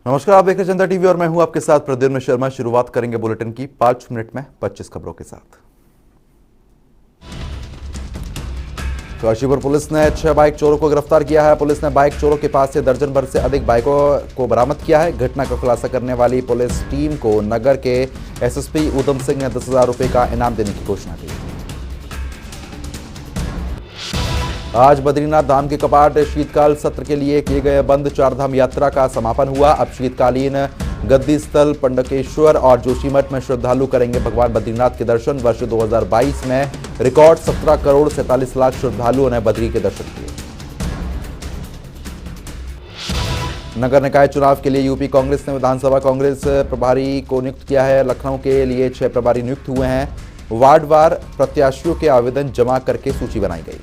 नमस्कार, आप देख रहे हैं जनता टीवी और मैं हूं आपके साथ प्रद्युम्न शर्मा। शुरुआत करेंगे बुलेटिन की 5 मिनट में 25 खबरों के साथ। काशीपुर पुलिस ने 6 बाइक चोरों को गिरफ्तार किया है। पुलिस ने बाइक चोरों के पास से दर्जन भर से अधिक बाइकों को बरामद किया है। घटना का खुलासा करने वाली पुलिस टीम को नगर के एसएसपी उधम सिंह ने 10,000 रुपए का इनाम देने की घोषणा की। आज बद्रीनाथ धाम के कपाट शीतकाल सत्र के लिए किए गए बंद। चारधाम यात्रा का समापन हुआ। अब शीतकालीन गद्दी स्थल पंडकेश्वर और जोशीमठ में श्रद्धालु करेंगे भगवान बद्रीनाथ के दर्शन। वर्ष 2022 में रिकॉर्ड 17 करोड़ 47 लाख श्रद्धालुओं ने बद्री के दर्शन किए। नगर निकाय चुनाव के लिए यूपी कांग्रेस ने विधानसभा कांग्रेस प्रभारी को नियुक्त किया है। लखनऊ के लिए 6 प्रभारी नियुक्त हुए हैं। वार्डवार प्रत्याशियों के आवेदन जमा करके सूची बनाई गई।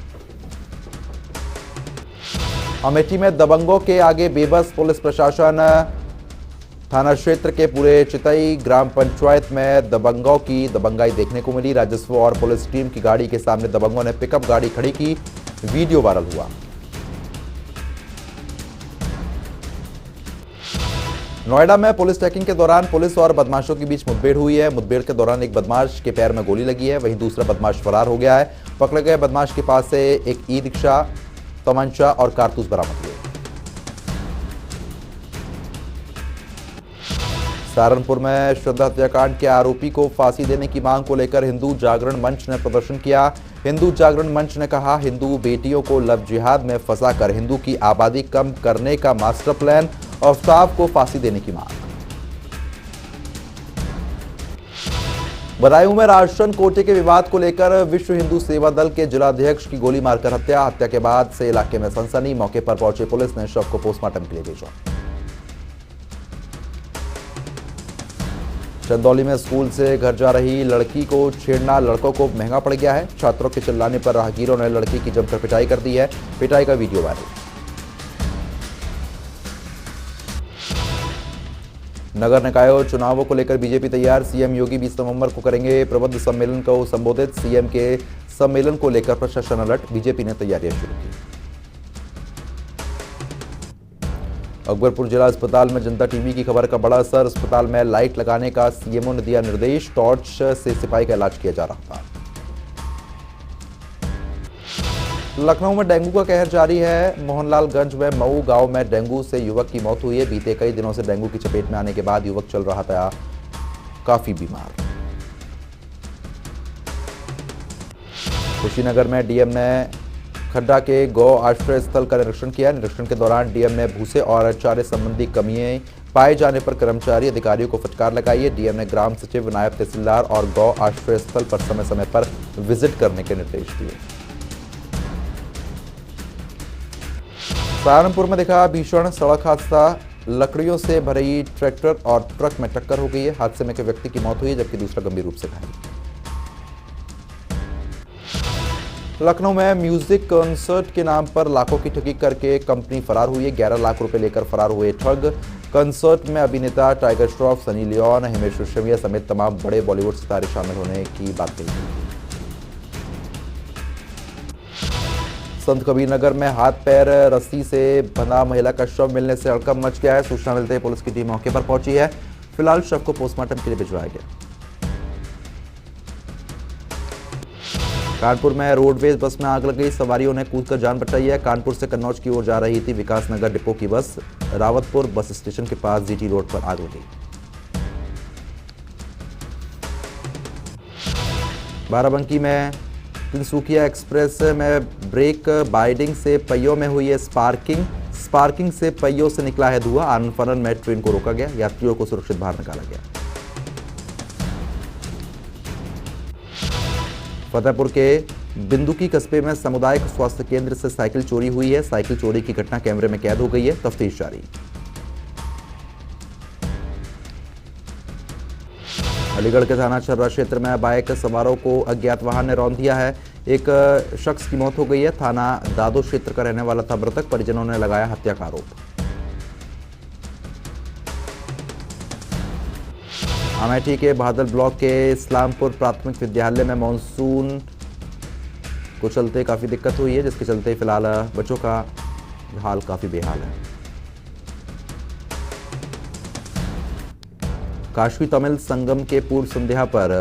अमेठी में दबंगों के आगे बेबस पुलिस प्रशासन। थाना क्षेत्र के पूरे चितई ग्राम पंचायत में दबंगों की दबंगाई देखने को मिली। राजस्व और पुलिस टीम की गाड़ी के सामने दबंगों ने पिकअप गाड़ी खड़ी की। वीडियो वायरल हुआ। नोएडा में पुलिस चेकिंग के दौरान पुलिस और बदमाशों के बीच मुठभेड़ हुई है। मुठभेड़ के दौरान एक बदमाश के पैर में गोली लगी है, वहीं दूसरा बदमाश फरार हो गया है। पकड़े गए बदमाश के पास से एक ई रिक्शा, तमंचा और कारतूस बरामद हुए। सहारनपुर में श्रद्धा हत्याकांड के आरोपी को फांसी देने की मांग को लेकर हिंदू जागरण मंच ने प्रदर्शन किया। हिंदू जागरण मंच ने कहा, हिंदू बेटियों को लव जिहाद में फंसाकर हिंदू की आबादी कम करने का मास्टर प्लान। आफ्ताब को फांसी देने की मांग। बदायूं में राशन कोटे के विवाद को लेकर विश्व हिंदू सेवा दल के जिलाध्यक्ष की गोली मारकर हत्या। हत्या के बाद से इलाके में सनसनी। मौके पर पहुंची पुलिस ने शव को पोस्टमार्टम के लिए भेजा। चंदौली में स्कूल से घर जा रही लड़की को छेड़ना लड़कों को महंगा पड़ गया है। छात्रों के चिल्लाने पर राहगीरों ने लड़की की जमकर पिटाई कर दी है। पिटाई का वीडियो वायरल। नगर निकायों चुनावों को लेकर बीजेपी तैयार। सीएम योगी 20 नवंबर को करेंगे प्रबंध सम्मेलन को संबोधित। सीएम के सम्मेलन को लेकर प्रशासन अलर्ट। बीजेपी ने तैयारियां शुरू की। अकबरपुर जिला अस्पताल में जनता टीवी की खबर का बड़ा असर। अस्पताल में लाइट लगाने का सीएमओ ने दिया निर्देश। टॉर्च से सिपाही का इलाज किया जा रहा था। लखनऊ में डेंगू का कहर जारी है। मोहनलालगंज में मऊ गांव में डेंगू से युवक की मौत हुई है। बीते कई दिनों से डेंगू की चपेट में आने के बाद युवक चल रहा था काफी बीमार। कुशीनगर में डीएम ने खड्डा के गौ आश्रय स्थल का निरीक्षण किया। निरीक्षण के दौरान डीएम ने भूसे और चारे संबंधी कमियां पाए जाने पर कर्मचारी अधिकारियों को फटकार लगाई है। डीएम ने ग्राम सचिव, नायब तहसीलदार और गौ आश्रय स्थल पर समय समय पर विजिट करने के निर्देश दिए। सहारनपुर में दिखा भीषण सड़क हादसा। लकड़ियों से भरी ट्रैक्टर और ट्रक में टक्कर हो गई है। हादसे में एक व्यक्ति की मौत हुई है जबकि दूसरा गंभीर रूप से घायल। लखनऊ में म्यूजिक कॉन्सर्ट के नाम पर लाखों की ठगी करके कंपनी फरार हुई है। 11 लाख रुपए लेकर फरार हुए ठग। कॉन्सर्ट में अभिनेता tiger Shroff, Sunny Leone, Himesh Reshammiya समेत तमाम बड़े बॉलीवुड सितारे शामिल होने की बात कही गई। संत कबीर नगर में हाथ पैर रस्सी से बंधा महिला का शव मिलने से हड़कंप मच गया है। सूचना मिलते ही पुलिस की टीम मौके पर पहुंची है। फिलहाल शव को पोस्टमार्टम के लिए भिजवाया गया। कानपुर में रोडवेज बस में आग लग गई। सवारियों ने कूदकर जान बचाई है। कानपुर से कन्नौज की ओर जा रही थी विकासनगर डिपो की बस। रावतपुर बस स्टेशन के पास जीटी रोड पर आग लगी। बाराबंकी में तिनसुकिया एक्सप्रेस में ब्रेक बाइडिंग से पहियों में हुई है स्पार्किंग से पहियों से निकला है धुआं। आनन फानन में ट्रेन को रोका गया। यात्रियों को सुरक्षित बाहर निकाला गया। फतेहपुर के बिंदुकी कस्बे में सामुदायिक स्वास्थ्य केंद्र से साइकिल चोरी हुई है। साइकिल चोरी की घटना कैमरे में कैद हो गई है। तफ्तीश जारी। अलीगढ़ के थाना छर्रा क्षेत्र में बाइक सवारों को अज्ञात वाहन ने रौंद दिया है। एक शख्स की मौत हो गई है। थाना दादो क्षेत्र का रहने वाला था मृतक। परिजनों ने लगाया हत्या का आरोप। अमेठी के बादल ब्लॉक के इस्लामपुर प्राथमिक विद्यालय में मानसून को चलते काफी दिक्कत हुई है, जिसके चलते फिलहाल बच्चों का हाल काफी बेहाल है। काशी तमिल संगम के पूर्व संध्या पर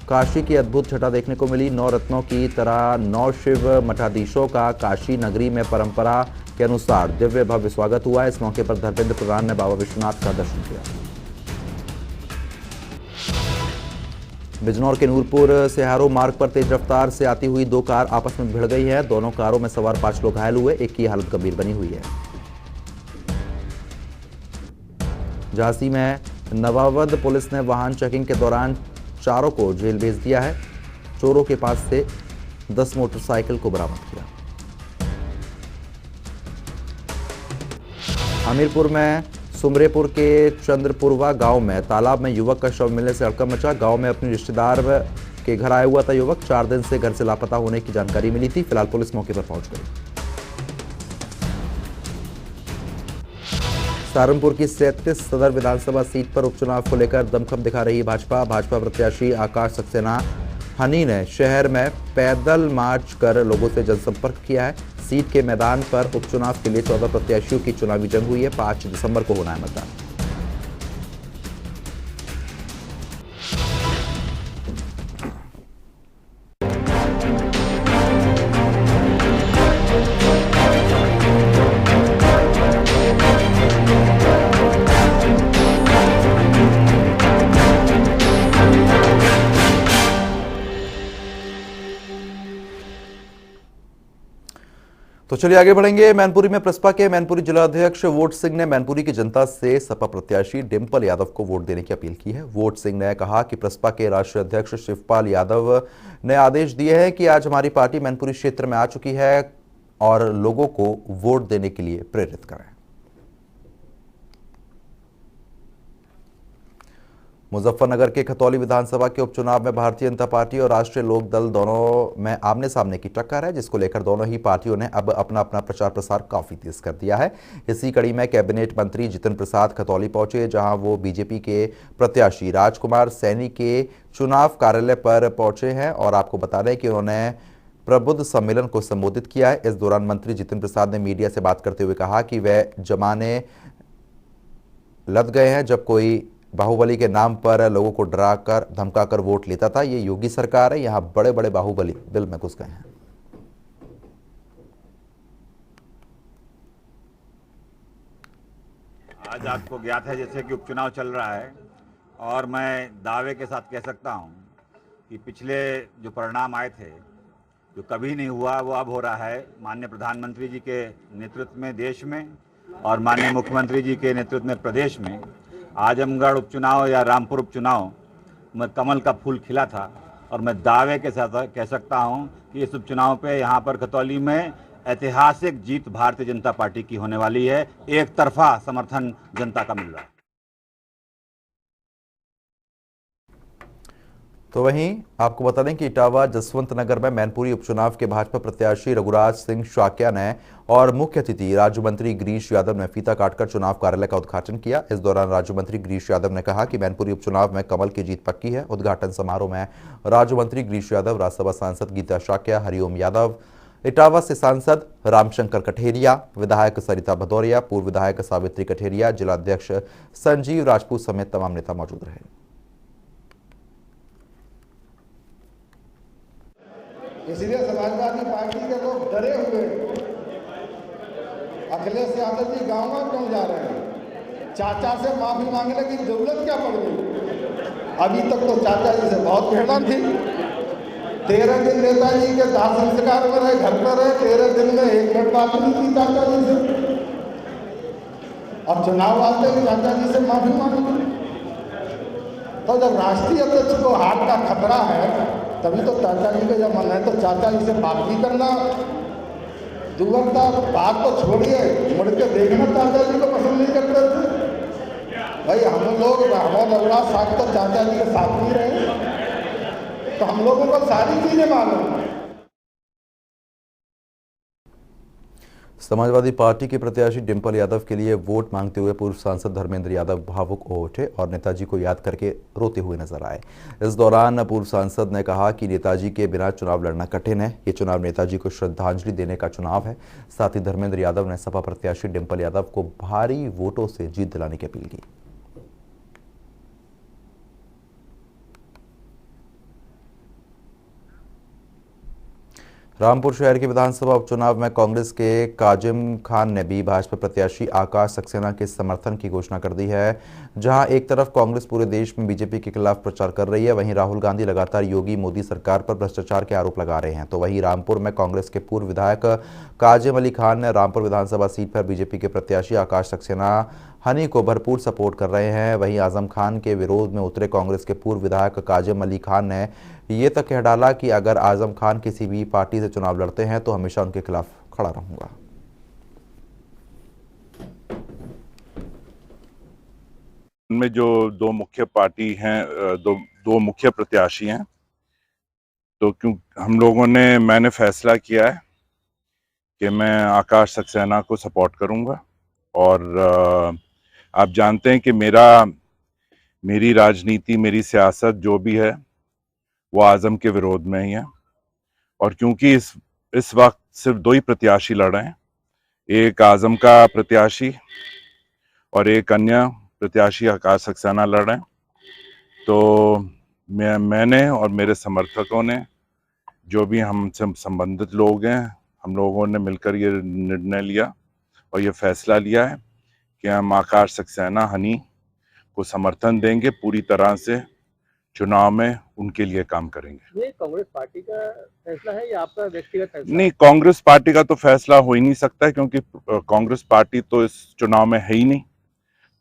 काशी की अद्भुत छटा देखने को मिली। 9 रत्नों की तरह 9 शिव मठाधीशों का काशी नगरी में परंपरा के अनुसार दिव्य भव्य स्वागत हुआ। इस मौके पर धर्मेंद्र प्रधान ने बाबा विश्वनाथ का दर्शन किया। बिजनौर के नूरपुर सेहारो मार्ग पर तेज रफ्तार से आती हुई 2 कार आपस में भिड़ गई है। दोनों कारों में सवार 5 लोग घायल हुए, एक की हालत गंभीर बनी हुई है। झांसी में नवावद पुलिस ने वाहन चेकिंग के दौरान चारों को जेल भेज दिया है। चोरों के पास से 10 मोटरसाइकिल को बरामद किया। हमीरपुर में सुमरेपुर के चंद्रपुरवा गांव में तालाब में युवक का शव मिलने से हड़कंप मचा। गांव में अपने रिश्तेदार के घर आया हुआ था युवक। 4 दिन से घर से लापता होने की जानकारी मिली थी। फिलहाल पुलिस मौके पर पहुंच गई। सहारनपुर की 37 सदर विधानसभा सीट पर उपचुनाव को लेकर दमखम दिखा रही भाजपा प्रत्याशी आकाश सक्सेना हनी ने शहर में पैदल मार्च कर लोगों से जनसंपर्क किया है। सीट के मैदान पर उपचुनाव के लिए 14 प्रत्याशियों की चुनावी जंग हुई है। 5 दिसंबर को होना है मतदान। तो चलिए आगे बढ़ेंगे। मैनपुरी में प्रसपा के मैनपुरी जिला अध्यक्ष वोट सिंह ने मैनपुरी की जनता से सपा प्रत्याशी डिंपल यादव को वोट देने की अपील की है। वोट सिंह ने कहा कि प्रसपा के राष्ट्रीय अध्यक्ष शिवपाल यादव ने आदेश दिए हैं कि आज हमारी पार्टी मैनपुरी क्षेत्र में आ चुकी है और लोगों को वोट देने के लिए प्रेरित करें। मुजफ्फरनगर के खतौली विधानसभा के उपचुनाव में भारतीय जनता पार्टी और राष्ट्रीय लोक दल दोनों में आमने सामने की टक्कर है, जिसको लेकर दोनों ही पार्टियों ने अब अपना अपना प्रचार प्रसार काफी तेज कर दिया है। इसी कड़ी में कैबिनेट मंत्री जितिन प्रसाद खतौली पहुंचे, जहां वो बीजेपी के प्रत्याशी राजकुमार सैनी के चुनाव कार्यालय पर पहुंचे हैं और आपको बता दें कि उन्होंने प्रबुद्ध सम्मेलन को संबोधित किया है। इस दौरान मंत्री जितिन प्रसाद ने मीडिया से बात करते हुए कहा कि वह जमाने लद गए हैं जब कोई बाहुबली के नाम पर लोगों को डराकर धमकाकर वोट लेता था। ये योगी सरकार है, यहां बड़े बड़े बाहुबली बिल में घुस गए हैं। आज आपको ज्ञात है जैसे कि उपचुनाव चल रहा है और मैं दावे के साथ कह सकता हूं कि पिछले जो परिणाम आए थे, जो कभी नहीं हुआ, वो अब हो रहा है। माननीय प्रधानमंत्री जी के नेतृत्व में देश में और माननीय मुख्यमंत्री जी के नेतृत्व में प्रदेश में आजमगढ़ उपचुनाव या रामपुर उपचुनाव में कमल का फूल खिला था और मैं दावे के साथ कह सकता हूं कि इस उपचुनाव पे यहां पर खतौली में ऐतिहासिक जीत भारतीय जनता पार्टी की होने वाली है। एक तरफा समर्थन जनता का मिल रहा है। तो वहीं आपको बता दें कि इटावा जसवंत नगर में मैनपुरी उपचुनाव के भाजपा प्रत्याशी रघुराज सिंह शाक्या ने और मुख्य अतिथि राज्य मंत्री गिरीश यादव ने फीता काटकर चुनाव कार्यालय का उद्घाटन किया। इस दौरान राज्य मंत्री गिरीश यादव ने कहा कि मैनपुरी उपचुनाव में कमल की जीत पक्की है। उद्घाटन समारोह में राज्य मंत्री गिरीश यादव, राज्यसभा सांसद गीता शाक्या, हरिओम यादव, इटावा से सांसद रामशंकर कठेरिया, विधायक सरिता भदौरिया, पूर्व विधायक सावित्री कठेरिया, जिलाध्यक्ष संजीव राजपूत समेत तमाम नेता मौजूद रहे। इसलिए समाजवादी पार्टी के लोग डरे हुए अखिलेश यादव जी गाँव में क्यों जा रहे हैं? चाचा से माफी मांगने की जरूरत क्या पड़ गई? अभी तक तो चाचा जी से बहुत भेड़न थी। 13 दिन नेताजी के दाह संस्कार में रहे, घर पर रहे, 13 दिन में एक मिनट बात नहीं की चाचा जी से। अब चुनाव आते ही चाचा जी से माफी मांगे। तो जब राष्ट्रीय अध्यक्ष को हाथ का खतरा है तभी तो चाचा जी का जब मन है तो चाचा जी से बात भी करना। दुर्घटना बात तो छोड़िए, मुड़ के देखना चाचा जी को पसंद नहीं करते थे भाई। हम लोग रघुराज साहब तो चाचा जी के साथ नहीं रहे, तो हम लोगों को सारी चीजें मालूम। समाजवादी पार्टी के प्रत्याशी डिंपल यादव के लिए वोट मांगते हुए पूर्व सांसद धर्मेंद्र यादव भावुक हो उठे और नेताजी को याद करके रोते हुए नजर आए। इस दौरान पूर्व सांसद ने कहा कि नेताजी के बिना चुनाव लड़ना कठिन है। ये चुनाव नेताजी को श्रद्धांजलि देने का चुनाव है। साथ ही धर्मेंद्र यादव ने सपा प्रत्याशी डिंपल यादव को भारी वोटों से जीत दिलाने की अपील की। रामपुर शहर के विधानसभा उपचुनाव में कांग्रेस के काजिम खान ने भी भाजपा प्रत्याशी आकाश सक्सेना के समर्थन की घोषणा कर दी है। जहां एक तरफ कांग्रेस पूरे देश में बीजेपी के खिलाफ प्रचार कर रही है, वहीं राहुल गांधी लगातार योगी मोदी सरकार पर भ्रष्टाचार के आरोप लगा रहे हैं। तो वहीं रामपुर में कांग्रेस के पूर्व विधायक काजिम अली खान ने रामपुर विधानसभा सीट पर बीजेपी के प्रत्याशी आकाश सक्सेना हनी को भरपूर सपोर्ट कर रहे हैं। वहीं आजम खान के विरोध में उतरे कांग्रेस के पूर्व विधायक काजिम अली खान ने ये तक कह डाला कि अगर आजम खान किसी भी पार्टी से चुनाव लड़ते हैं तो हमेशा उनके खिलाफ खड़ा रहूंगा। उनमें जो दो मुख्य पार्टी हैं, दो मुख्य प्रत्याशी हैं, तो क्यों मैंने फैसला किया है कि मैं आकाश सक्सेना को सपोर्ट करूंगा। और आप जानते हैं कि मेरी राजनीति, मेरी सियासत जो भी है वो आजम के विरोध में ही है। और क्योंकि इस वक्त सिर्फ दो ही प्रत्याशी लड़ रहे हैं, एक आजम का प्रत्याशी और एक अन्य प्रत्याशी आकाश सक्सेना लड़ रहे हैं, तो मैंने और मेरे समर्थकों ने, जो भी हमसे संबंधित लोग हैं, हम लोगों ने मिलकर ये निर्णय लिया और ये फैसला लिया है कि हम आकाश सक्सेना हनी को समर्थन देंगे, पूरी तरह से चुनाव में उनके लिए काम करेंगे। ये कांग्रेस पार्टी का फैसला है या आपका व्यक्तिगत फैसला? नहीं, कांग्रेस पार्टी का तो फैसला हो ही नहीं सकता है, क्योंकि कांग्रेस पार्टी तो इस चुनाव में है ही नहीं।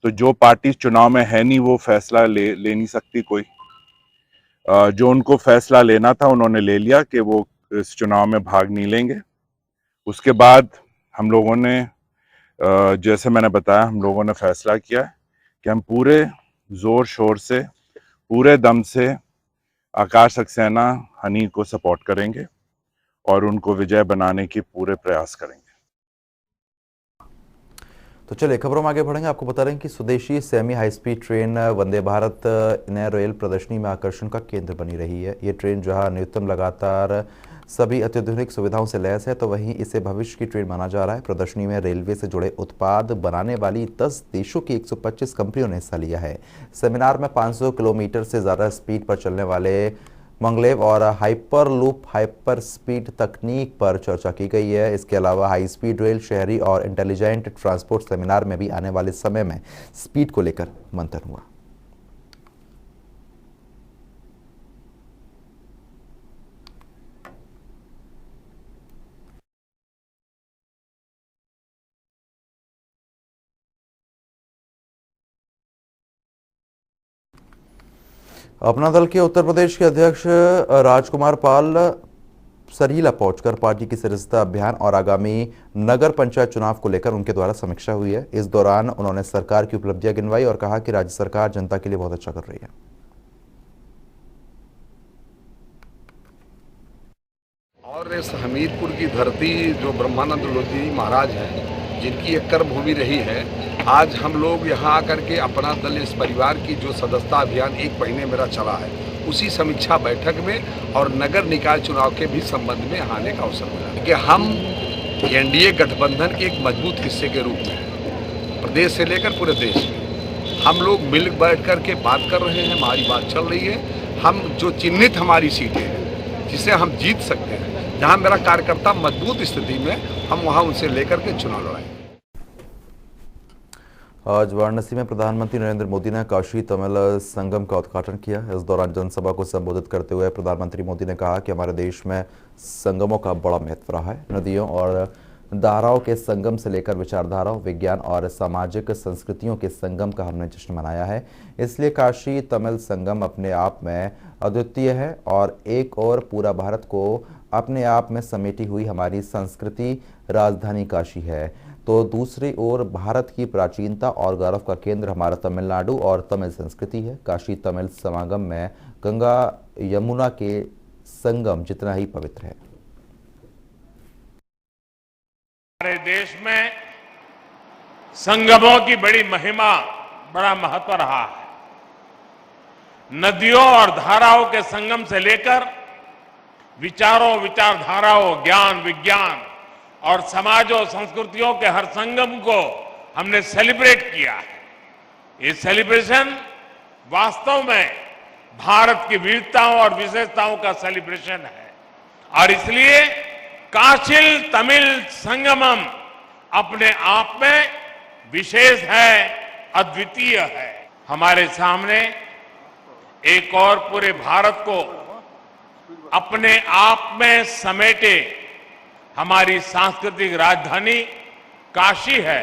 तो जो पार्टी चुनाव में है नहीं वो फैसला ले नहीं सकती कोई। जो उनको फैसला लेना था उन्होंने ले लिया कि वो इस चुनाव में भाग नहीं लेंगे। उसके बाद हम लोगों ने, जैसे मैंने बताया, हम लोगों ने फैसला किया कि हम पूरे जोर शोर से, पूरे दम से आकाश सक्सेना हनी को सपोर्ट करेंगे और उनको विजय बनाने की पूरे प्रयास करेंगे। तो चलिए खबरों में आगे बढ़ेंगे। आपको बता रहे हैं कि स्वदेशी semi high speed train Vande Bharat नए रेल प्रदर्शनी में आकर्षण का केंद्र बनी रही है। ये ट्रेन जहां न्यूनतम लगातार सभी अत्याधुनिक सुविधाओं से लैस है, तो वहीं इसे भविष्य की ट्रेन माना जा रहा है। प्रदर्शनी में रेलवे से जुड़े उत्पाद बनाने वाली 10 देशों की 125 कंपनियों ने हिस्सा लिया है। सेमिनार में 500 किलोमीटर से ज़्यादा स्पीड पर चलने वाले मंगलेव और हाइपर लूप हाइपर स्पीड तकनीक पर चर्चा की गई है। इसके अलावा हाई स्पीड रेल, शहरी और इंटेलिजेंट ट्रांसपोर्ट सेमिनार में भी आने वाले समय में स्पीड को लेकर मंथन हुआ। अपना दल के उत्तर प्रदेश के अध्यक्ष राजकुमार पाल सरीला पहुंचकर पार्टी की सदस्यता अभियान और आगामी नगर पंचायत चुनाव को लेकर उनके द्वारा समीक्षा हुई है। इस दौरान उन्होंने सरकार की उपलब्धियां गिनवाई और कहा कि राज्य सरकार जनता के लिए बहुत अच्छा कर रही है। और इस हमीरपुर की धरती जो ब्रह्मानंद लोधी महाराज हैं, जिनकी एक कर्म भूमि रही है, आज हम लोग यहाँ आकर के अपना दल, इस परिवार की जो सदस्यता अभियान 1 महीने मेरा चला है, उसी समीक्षा बैठक में और नगर निकाय चुनाव के भी संबंध में आने का अवसर मिला कि हम एनडीए गठबंधन के एक मजबूत हिस्से के रूप में प्रदेश से लेकर पूरे देश में हम लोग मिल बैठ कर के बात कर रहे हैं। हमारी बात चल रही है। हम जो चिन्हित हमारी सीटें हैं जिसे हम जीत सकते हैं, जहाँ मेरा कार्यकर्ता मजबूत स्थिति में, हम वहाँ उनसे लेकर के चुनाव लड़ाएंगे। आज वाराणसी में प्रधानमंत्री नरेंद्र मोदी ने काशी तमिल संगम का उद्घाटन किया। इस दौरान जनसभा को संबोधित करते हुए प्रधानमंत्री मोदी ने कहा कि हमारे देश में संगमों का बड़ा महत्व रहा है। नदियों और धाराओं के संगम से लेकर विचारधाराओं, विज्ञान और सामाजिक संस्कृतियों के संगम का हमने जश्न मनाया है। इसलिए काशी तमिल संगम अपने आप में अद्वितीय है और एक और पूरा भारत को अपने आप में समेटी हुई हमारी संस्कृति राजधानी काशी है, तो दूसरी ओर भारत की प्राचीनता और गौरव का केंद्र हमारा तमिलनाडु और तमिल संस्कृति है। काशी तमिल समागम में गंगा यमुना के संगम जितना ही पवित्र है। हमारे देश में संगमों की बड़ी महिमा, बड़ा महत्व रहा है। नदियों और धाराओं के संगम से लेकर विचारों, विचारधाराओं, ज्ञान, विज्ञान और समाज और संस्कृतियों के हर संगम को हमने सेलिब्रेट किया है। ये सेलिब्रेशन वास्तव में भारत की विविधताओं और विशेषताओं का सेलिब्रेशन है और इसलिए काशिल तमिल संगमम अपने आप में विशेष है, अद्वितीय है। हमारे सामने एक और पूरे भारत को अपने आप में समेटे हमारी सांस्कृतिक राजधानी काशी है,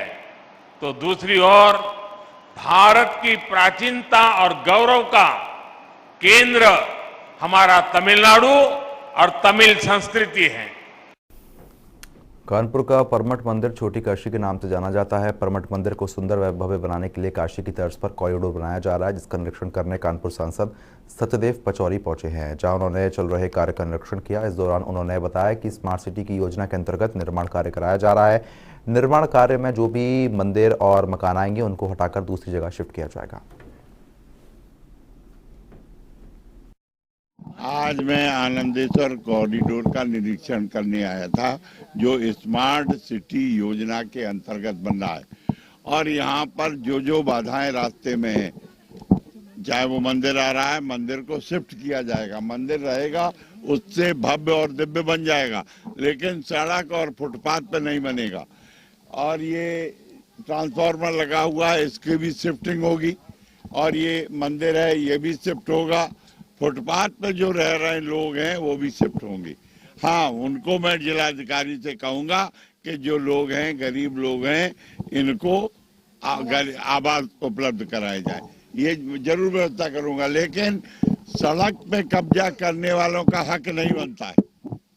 तो दूसरी ओर भारत की प्राचीनता और गौरव का केंद्र हमारा तमिलनाडु और तमिल संस्कृति है। कानपुर का परमठ मंदिर छोटी काशी के नाम से जाना जाता है। परमठ मंदिर को सुंदर व भव्य बनाने के लिए काशी की तर्ज पर कॉरिडोर बनाया जा रहा है, जिसका निरीक्षण करने कानपुर सांसद सत्यदेव पचौरी पहुंचे हैं, जहां उन्होंने चल रहे कार्य का निरीक्षण किया। इस दौरान उन्होंने बताया कि स्मार्ट सिटी की योजना के अंतर्गत निर्माण कार्य कराया जा रहा है। निर्माण कार्य में जो भी मंदिर और मकान आएंगे उनको हटाकर दूसरी जगह शिफ्ट किया जाएगा। आज मैं आनंदेश्वर कॉरिडोर का निरीक्षण करने आया था, जो स्मार्ट सिटी योजना के अंतर्गत बन रहा है। और यहाँ पर जो जो बाधाएं रास्ते में है, चाहे वो मंदिर आ रहा है, मंदिर को शिफ्ट किया जाएगा। मंदिर रहेगा, उससे भव्य और दिव्य बन जाएगा, लेकिन सड़क और फुटपाथ पे नहीं बनेगा। और ये ट्रांसफार्मर लगा हुआ है, इसकी भी शिफ्टिंग होगी। और ये मंदिर है, ये भी शिफ्ट होगा। फुटपाथ पे जो रह रहे लोग हैं वो भी शिफ्ट होंगे। हाँ, उनको मैं जिलाधिकारी से कहूंगा कि जो लोग हैं, गरीब लोग हैं, इनको आवास उपलब्ध कराए जाए, ये जरूर व्यवस्था करूंगा। लेकिन सड़क पे कब्जा करने वालों का हक नहीं बनता है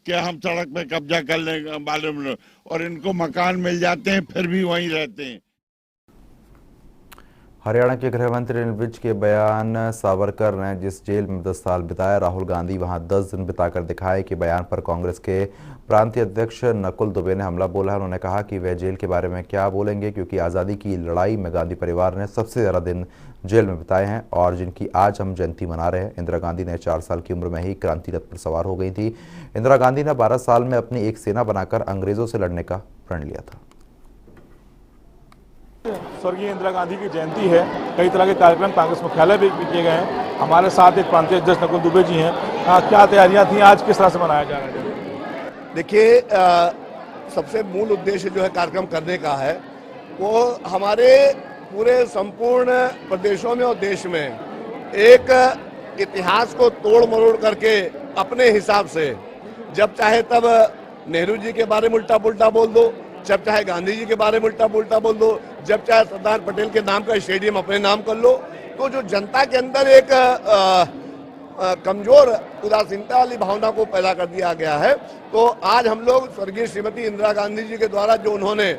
कि हम सड़क पे कब्जा करने वाले, और इनको मकान मिल जाते हैं फिर भी वहीं रहते हैं। हरियाणा के गृह मंत्री अनिल विज के बयान, सावरकर ने जिस जेल में 10 साल बिताया, राहुल गांधी वहां 10 दिन बिताकर दिखाए, कि बयान पर कांग्रेस के प्रांतीय अध्यक्ष नकुल दुबे ने हमला बोला है। उन्होंने कहा कि वह जेल के बारे में क्या बोलेंगे, क्योंकि आज़ादी की लड़ाई में गांधी परिवार ने सबसे ज़्यादा दिन जेल में बिताए हैं और जिनकी आज हम जयंती मना रहे हैं। इंदिरा गांधी ने 4 साल की उम्र में ही क्रांति रथ पर सवार हो गई थी। इंदिरा गांधी ने 12 साल में अपनी एक सेना बनाकर अंग्रेजों से लड़ने का प्रण लिया था। स्वर्गीय इंदिरा गांधी की जयंती है, कई तरह के कार्यक्रम कांग्रेस मुख्यालय भी किए गए हैं। हमारे साथ एक प्रांतीय अध्यक्ष नकुल दुबे जी हैं। क्या तैयारियां थी, आज किस तरह से मनाया जा रहा है? देखिए, सबसे मूल उद्देश्य जो है कार्यक्रम करने का है, वो हमारे पूरे संपूर्ण प्रदेशों में और देश में एक इतिहास को तोड़ मरोड़ करके अपने हिसाब से, जब चाहे तब नेहरू जी के बारे में उल्टा पुल्टा बोल दो, जब चाहे गांधी जी के बारे में उल्टा पुल्टा बोल दो, जब चाहे सरदार पटेल के नाम का स्टेडियम अपने नाम कर लो। तो जो जनता के अंदर एक कमजोर उदासीनता वाली भावना को पैदा कर दिया गया है। तो आज हम लोग स्वर्गीय श्रीमती इंदिरा गांधी जी के द्वारा जो उन्होंने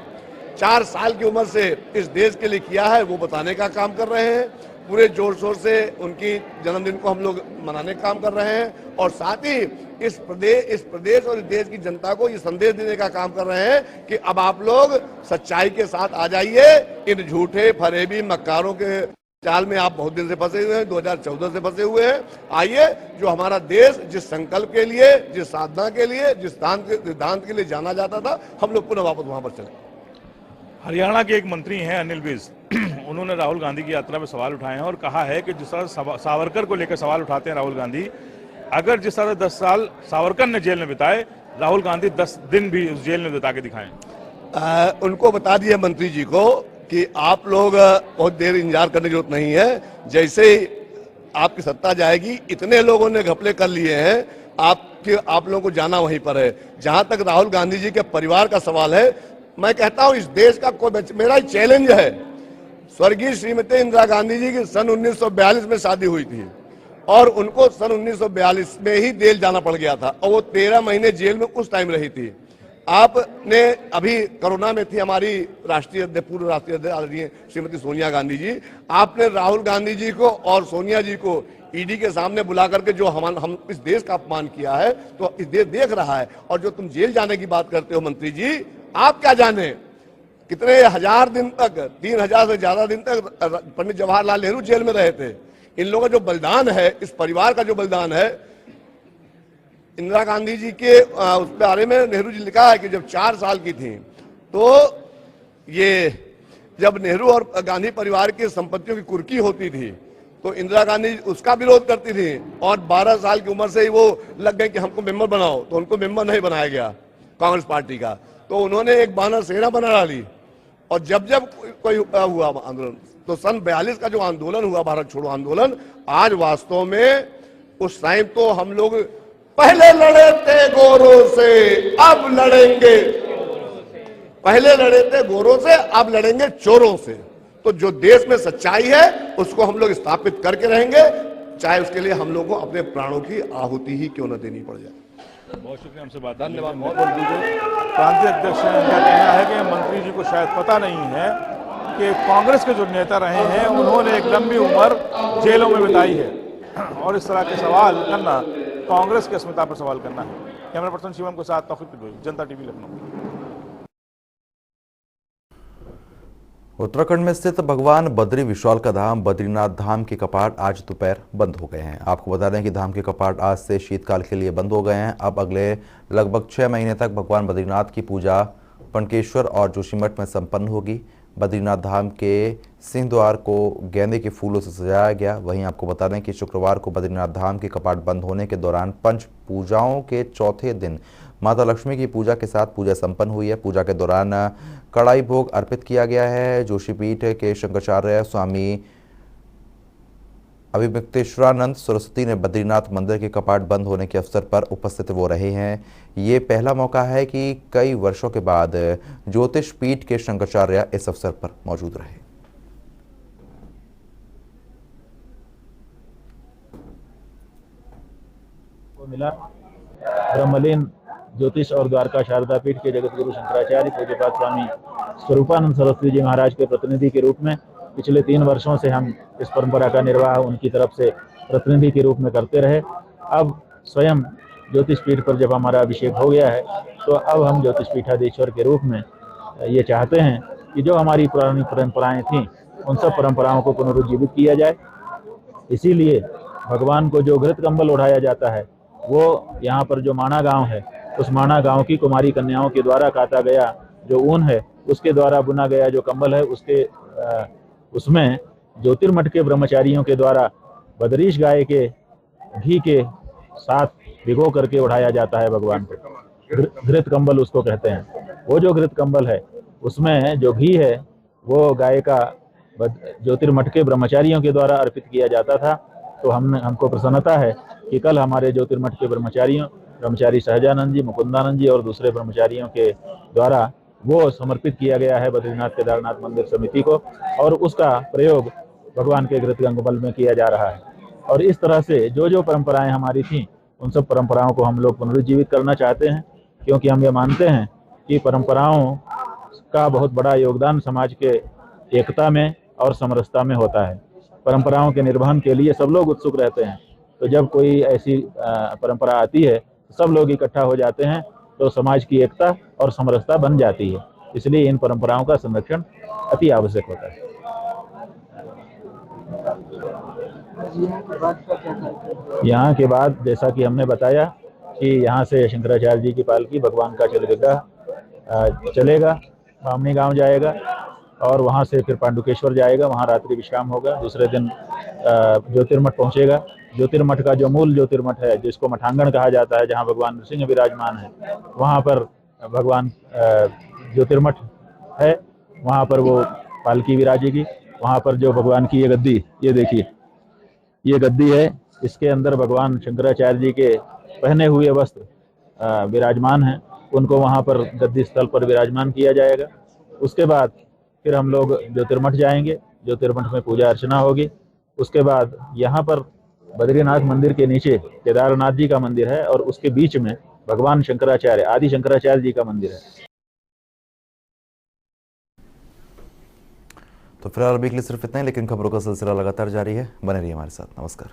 4 साल की उम्र से इस देश के लिए किया है, वो बताने का काम कर रहे हैं। पूरे जोर शोर से उनकी जन्मदिन को हम लोग मनाने का काम कर रहे हैं, और साथ ही इस प्रदेश और इस देश की जनता को ये संदेश देने का काम कर रहे हैं कि अब आप लोग सच्चाई के साथ आ जाइए। इन झूठे फरेबी मक्कारों के जाल में आप बहुत दिन से फंसे हुए हैं, 2014 से फंसे हुए हैं। आइए, जो हमारा देश जिस संकल्प के लिए, जिस साधना के लिए, जिस सिद्धांत के लिए जाना जाता था, हम लोग पुनः वापस वहां पर चले। हरियाणा के एक मंत्री हैं अनिल विज, उन्होंने राहुल गांधी की यात्रा में सवाल उठाए हैं और कहा है कि जिस तरह सावरकर को लेकर सवाल उठाते हैं राहुल गांधी, अगर जिस तरह 10 साल सावरकर ने जेल में बिताए, राहुल गांधी 10 दिन भी उस जेल में बिता के दिखाएं। उनको बता दिया मंत्री जी को कि आप लोग बहुत देर इंतजार करने की जरूरत नहीं है। जैसे ही आपकी सत्ता जाएगी, इतने लोगों ने घपले कर लिए हैं, आप लोगों को जाना वहीं पर है। जहां तक राहुल गांधी जी के परिवार का सवाल है, मैं कहता हूं इस देश का कोई, मेरा चैलेंज है, स्वर्गीय श्रीमती इंदिरा गांधी जी की सन 1942 में शादी हुई थी और उनको सन 1942 में ही जेल जाना पड़ गया था, और वो 13 महीने जेल में उस टाइम रही थी। आपने अभी कोरोना में थी हमारी पूर्व राष्ट्रीय अध्यक्ष श्रीमती सोनिया गांधी जी, आपने राहुल गांधी जी को और सोनिया जी को ईडी के सामने बुला करके जो हम इस देश का अपमान किया है, तो इस देश देख रहा है। और जो तुम जेल जाने की बात करते हो मंत्री जी, आप क्या जाने कितने हजार दिन तक, 3000 से ज्यादा दिन तक पंडित जवाहरलाल नेहरू जेल में रहे थे। इन लोगों का जो बलिदान है, इस परिवार का जो बलिदान है, इंदिरा गांधी जी के उस बारे में नेहरू जी लिखा है कि जब 4 साल की थी, तो ये जब नेहरू और गांधी परिवार की संपत्तियों की कुर्की होती थी, तो इंदिरा गांधी उसका विरोध करती थी, और 12 साल की उम्र से ही वो लग गए कि हमको मेंबर बनाओ, तो उनको मेंबर नहीं बनाया गया। कांग्रेस पार्टी का, तो उन्होंने एक बानर सेना बना डाली। और जब जब कोई हुआ आंदोलन, तो सन 42 का जो आंदोलन हुआ, भारत छोड़ो आंदोलन, आज वास्तव में उस टाइम तो हम लोग पहले लड़े थे गोरों से, अब लड़ेंगे, पहले लड़े थे गोरों से, अब लड़ेंगे चोरों से। तो जो देश में सच्चाई है उसको हम लोग स्थापित करके रहेंगे, चाहे उसके लिए हम लोग को अपने प्राणों की आहुति ही क्यों न देनी पड़ जाए। बहुत शुक्रिया हमसे बात करने के लिए। प्रांतीय अध्यक्ष का कहना है कि मंत्री जी को शायद पता नहीं है कि कांग्रेस के जो नेता रहे हैं उन्होंने एक लंबी उम्र जेलों में बिताई है, और इस तरह के सवाल करना कांग्रेस की अस्मिता पर सवाल करना है। कैमरा पर्सन शिवम के साथ तौफीक बिदोई, जनता टीवी लखनऊ। उत्तराखंड में स्थित भगवान बद्री विशाल का धाम बद्रीनाथ धाम के कपाट आज दोपहर बंद हो गए हैं। आपको बता दें कि धाम के कपाट आज से शीतकाल के लिए बंद हो गए हैं। अब अगले लगभग 6 महीने तक भगवान बद्रीनाथ की पूजा पणकेश्वर और जोशीमठ में संपन्न होगी। बद्रीनाथ धाम के सिंह द्वार को गेंदे के फूलों से सजाया गया। वहीं आपको बता दें कि शुक्रवार को बद्रीनाथ धाम के कपाट बंद होने के दौरान पंच पूजाओं के चौथे दिन माता लक्ष्मी की पूजा के साथ पूजा संपन्न हुई है। पूजा के दौरान कड़ाई भोग अर्पित किया गया है। जोशीपीठ के शंकराचार्य स्वामी अभिमुक्तेश्वरानंद सरस्वती ने बद्रीनाथ मंदिर के कपाट बंद होने के अवसर पर उपस्थित वो रहे हैं। ये पहला मौका है कि कई वर्षों के बाद ज्योतिष पीठ के शंकराचार्य इस अवसर पर मौजूद रहे। मिला ब्रह्मलीन ज्योतिष और द्वारका शारदा पीठ के जगत गुरु शंकराचार्य पूज्यपाद स्वामी स्वरूपानंद सरस्वती जी महाराज के प्रतिनिधि के रूप में पिछले 3 वर्षों से हम इस परंपरा का निर्वाह उनकी तरफ से प्रतिनिधि के रूप में करते रहे। अब स्वयं ज्योतिष पीठ पर जब हमारा अभिषेक हो गया है, तो अब हम ज्योतिष पीठाधीश्वर के रूप में ये चाहते हैं कि जो हमारी पुरानी परंपराएं थीं, उन सब परंपराओं को पुनरुज्जीवित किया जाए। इसीलिए भगवान को जो घृत कंबल ओढ़ाया जाता है, वो यहाँ पर जो माणा गांव है, उस माणा गांव की कुमारी कन्याओं के द्वारा काटा गया जो ऊन है, उसके द्वारा बुना गया जो कंबल है, उसमें ज्योतिर्मठ के ब्रह्मचारियों के द्वारा बदरीश गाय के घी के साथ भिगो करके उठाया जाता है भगवान को। घृत कंबल उसको कहते हैं। वो जो घृत कंबल है, उसमें जो घी है वो गाय का ज्योतिर्मठ के ब्रह्मचारियों के द्वारा अर्पित किया जाता था। तो हमको प्रसन्नता है कि कल हमारे ज्योतिर्मठ के ब्रह्मचारी सहजानंद जी, मुकुंदानंद जी और दूसरे ब्रह्मचारियों के द्वारा वो समर्पित किया गया है बद्रीनाथ केदारनाथ मंदिर समिति को, और उसका प्रयोग भगवान के घृत कंबल में किया जा रहा है। और इस तरह से जो जो परंपराएं हमारी थीं, उन सब परंपराओं को हम लोग पुनरुज्जीवित करना चाहते हैं, क्योंकि हम ये मानते हैं कि परंपराओं का बहुत बड़ा योगदान समाज के एकता में और समरसता में होता है। परंपराओं के निर्वहन के लिए सब लोग उत्सुक रहते हैं। तो जब कोई ऐसी परंपरा आती है, सब लोग इकट्ठा हो जाते हैं, तो समाज की एकता और समरसता बन जाती है। इसलिए इन परंपराओं का संरक्षण अति आवश्यक होता है। यहाँ के बाद जैसा कि हमने बताया कि यहाँ से शंकराचार्य जी की पालकी भगवान का चलविग्रह चलेगा, बामनी गांव जाएगा और वहाँ से फिर पांडुकेश्वर जाएगा, वहाँ रात्रि विश्राम होगा। दूसरे दिन ज्योतिर्मठ पहुँचेगा। ज्योतिर्मठ का जो मूल ज्योतिर्मठ है, जिसको मठांगण कहा जाता है, जहाँ भगवान नृसिंह विराजमान है, वहाँ पर भगवान ज्योतिर्मठ है, वहाँ पर वो पालकी विराजेगी। वहाँ पर जो भगवान की ये गद्दी, ये देखिए, ये गद्दी है, इसके अंदर भगवान शंकराचार्य जी के पहने हुए वस्त्र विराजमान हैं, उनको वहाँ पर गद्दी स्थल पर विराजमान किया जाएगा। उसके बाद फिर हम लोग ज्योतिर्मठ जाएंगे, ज्योतिर्मठ में पूजा अर्चना होगी। उसके बाद यहाँ पर बद्रीनाथ मंदिर के नीचे केदारनाथ जी का मंदिर है और उसके बीच में भगवान शंकराचार्य, आदि शंकराचार्य जी का मंदिर है। तो फिलहाल अभी के लिए सिर्फ इतना ही, लेकिन खबरों का सिलसिला लगातार जारी है। बने रहिए हमारे साथ। नमस्कार।